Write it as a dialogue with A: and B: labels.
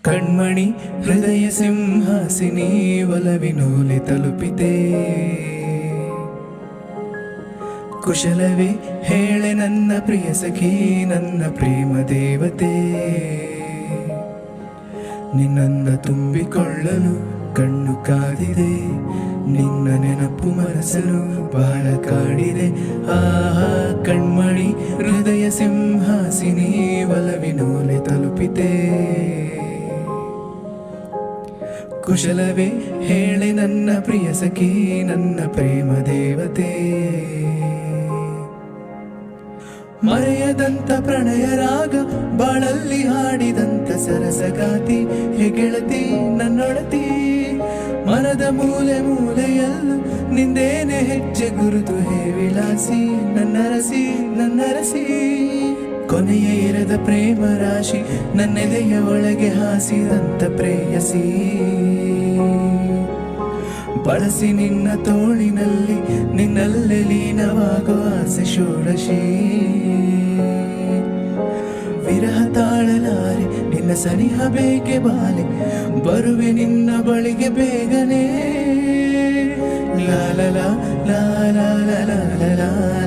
A: ಕಣ್ಮಣಿ ಹೃದಯ ಸಿಂಹಾಸಿನಿ ಒಲವಿನೂಲೆ ತಲುಪಿದೆ. ಕುಶಲವೇ ಹೇಳೆ ನನ್ನ ಪ್ರಿಯ ಸಖಿ, ನನ್ನ ಪ್ರೇಮ ದೇವತೆ. ನಿನ್ನಂದ ತುಂಬಿಕೊಳ್ಳಲು ಕಣ್ಣು ಕಾದಿದೆ, ನಿನ್ನ ನೆನಪು ಮನಸ್ಸನ್ನು ಬಹಳ ಕಾಡಿದೆ. ಆಹಾ ಕಣ್ಮಣಿ ಹೃದಯ ಸಿಂಹಾಸಿನಿ ಒಲವಿನೂಲೆ ತಲುಪಿದೆ. ಕುಶಲವೇ ಹೇಳೆ ನನ್ನ ಪ್ರಿಯ ಸಖಿ, ನನ್ನ ಪ್ರೇಮ ದೇವತೆ. ಮರೆಯದಂತ ಪ್ರಣಯ ರಾಗ ಬಾಳಲ್ಲಿ ಹಾಡಿದಂತ ಸರಸಗಾತಿ, ಹೇ ಗೆಳತಿ ನನ್ನೊಡತಿ. ಮನದ ಮೂಲೆ ಮೂಲೆಯಲ್ಲೂ ನಿಂದೇನೆ ಹೆಜ್ಜೆ ಗುರುತು, ಹೇ ವಿಲಾಸಿ ನನ್ನರಸಿ ನನ್ನರಸಿ. ಕೊನೆಯ ಇರದ ಪ್ರೇಮ ರಾಶಿ ನನ್ನೆದೆಯ ಒಳಗೆ ಹಾಸಿದಂತ ಪ್ರೇಯಸಿ. ಬಳಸಿ ನಿನ್ನ ತೋಳಿನಲ್ಲಿ ನಿನ್ನಲ್ಲೇ ಲೀನವಾಗೋ ಆಸೆ ಷೋಡಶಿ. ವಿರಹ ತಾಳಲಾರೆ ನಿನ್ನ ಸನಿಹ ಬೇಕೆ ಬಾಲೆ, ಬರುವೆ ನಿನ್ನ ಬಳಿಗೆ ಬೇಗನೆ. ಲಾ ಲಾ ಲಾ ಲಾ ಲಾ ಲಾ ಲಾ.